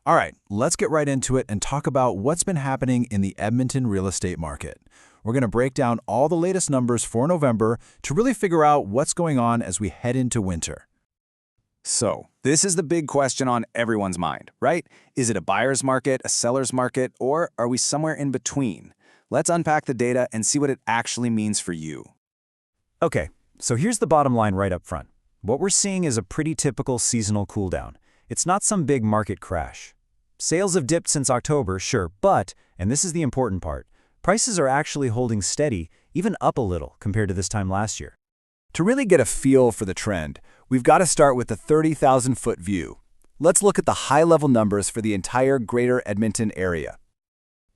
All right, let's get right into it and talk about what's been happening in the Edmonton real estate market. We're going to break down all the latest numbers for November to really figure out what's going on as we head into winter. So, this is the big question on everyone's mind, right? Is it a buyer's market, a seller's market, or are we somewhere in between? Let's unpack the data and see what it actually means for you. Okay, so here's the bottom line right up front. What we're seeing is a pretty typical seasonal cooldown. It's not some big market crash. Sales have dipped since October, sure, but, and this is the important part, prices are actually holding steady, even up a little compared to this time last year. To really get a feel for the trend, we've got to start with the 30,000-foot view. Let's look at the high-level numbers for the entire greater Edmonton area.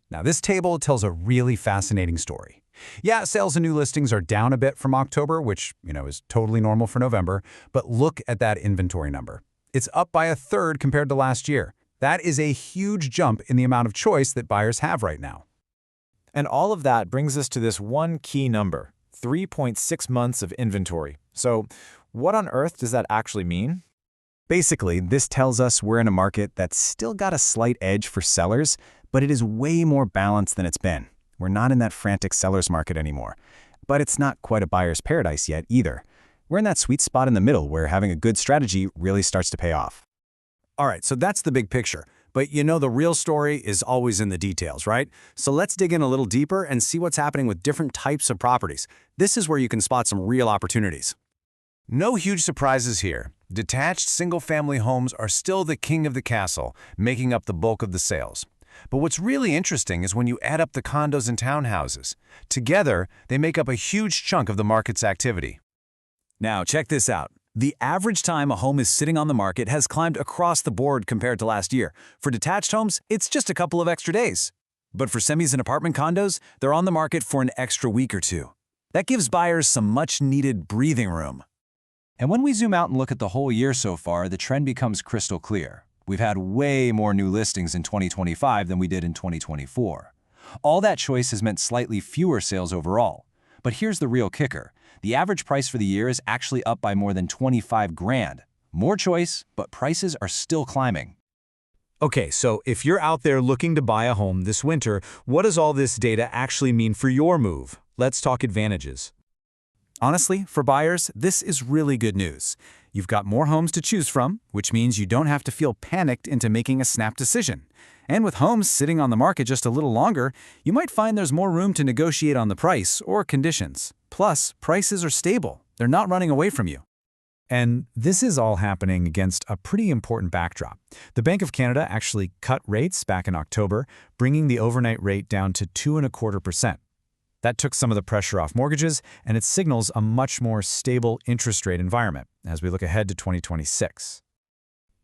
Now, this table tells a really fascinating story. Yeah, sales and new listings are down a bit from October, which, is totally normal for November, but look at that inventory number. It's up by a third compared to last year. That is a huge jump in the amount of choice that buyers have right now. And all of that brings us to this one key number, 3.6 months of inventory. So, what on earth does that actually mean? Basically, this tells us we're in a market that's still got a slight edge for sellers, but it is way more balanced than it's been. We're not in that frantic seller's market anymore. But it's not quite a buyer's paradise yet either. We're in that sweet spot in the middle where having a good strategy really starts to pay off. All right, so that's the big picture. But the real story is always in the details, right? So let's dig in a little deeper and see what's happening with different types of properties. This is where you can spot some real opportunities. No huge surprises here. Detached single-family homes are still the king of the castle, making up the bulk of the sales. But what's really interesting is when you add up the condos and townhouses. Together, they make up a huge chunk of the market's activity. Now, check this out. The average time a home is sitting on the market has climbed across the board compared to last year. For detached homes, it's just a couple of extra days. But for semis and apartment condos, they're on the market for an extra week or two. That gives buyers some much-needed breathing room. And when we zoom out and look at the whole year so far, the trend becomes crystal clear. We've had way more new listings in 2025 than we did in 2024. All that choice has meant slightly fewer sales overall. But here's the real kicker. The average price for the year is actually up by more than 25 grand. More choice, but prices are still climbing. Okay, so if you're out there looking to buy a home this winter, what does all this data actually mean for your move? Let's talk advantages. Honestly, for buyers, this is really good news. You've got more homes to choose from, which means you don't have to feel panicked into making a snap decision. And with homes sitting on the market just a little longer, you might find there's more room to negotiate on the price or conditions. Plus, prices are stable. They're not running away from you. And this is all happening against a pretty important backdrop. The Bank of Canada actually cut rates back in October, bringing the overnight rate down to 2.25%. That took some of the pressure off mortgages, and it signals a much more stable interest rate environment as we look ahead to 2026.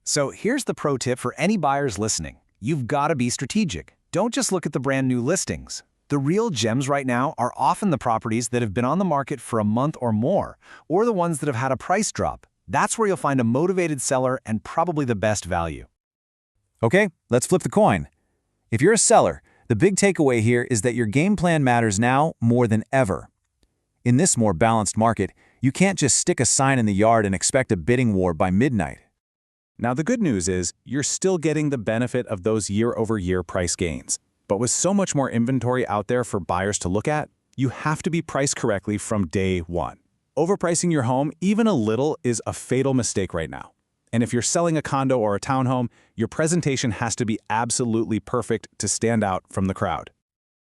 So here's the pro tip for any buyers listening. You've got to be strategic. Don't just look at the brand new listings. The real gems right now are often the properties that have been on the market for a month or more, or the ones that have had a price drop. That's where you'll find a motivated seller and probably the best value. Okay, let's flip the coin. If you're a seller, the big takeaway here is that your game plan matters now more than ever. In this more balanced market, you can't just stick a sign in the yard and expect a bidding war by midnight. Now, the good news is you're still getting the benefit of those year-over-year price gains. But with so much more inventory out there for buyers to look at, you have to be priced correctly from day one. Overpricing your home even a little is a fatal mistake right now. And if you're selling a condo or a townhome, your presentation has to be absolutely perfect to stand out from the crowd.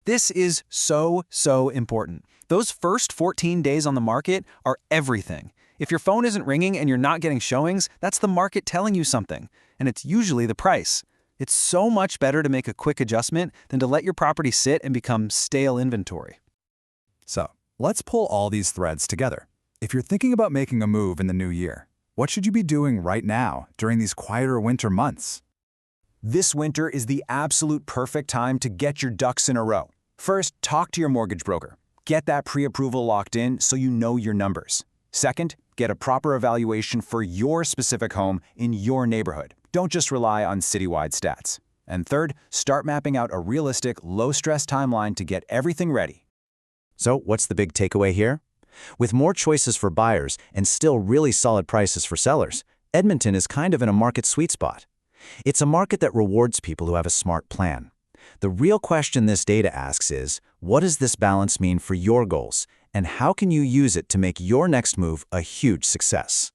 This is so important. Those first 14 days on the market are everything. If your phone isn't ringing and you're not getting showings, that's the market telling you something, and it's usually the price. It's so much better to make a quick adjustment than to let your property sit and become stale inventory. So, let's pull all these threads together. If you're thinking about making a move in the new year, what should you be doing right now during these quieter winter months? This winter is the absolute perfect time to get your ducks in a row. First, talk to your mortgage broker. Get that pre-approval locked in so you know your numbers. Second, get a proper evaluation for your specific home in your neighborhood. Don't just rely on citywide stats. And third, start mapping out a realistic, low-stress timeline to get everything ready. So what's the big takeaway here? With more choices for buyers and still really solid prices for sellers, Edmonton is kind of in a market sweet spot. It's a market that rewards people who have a smart plan. The real question this data asks is, what does this balance mean for your goals, and how can you use it to make your next move a huge success?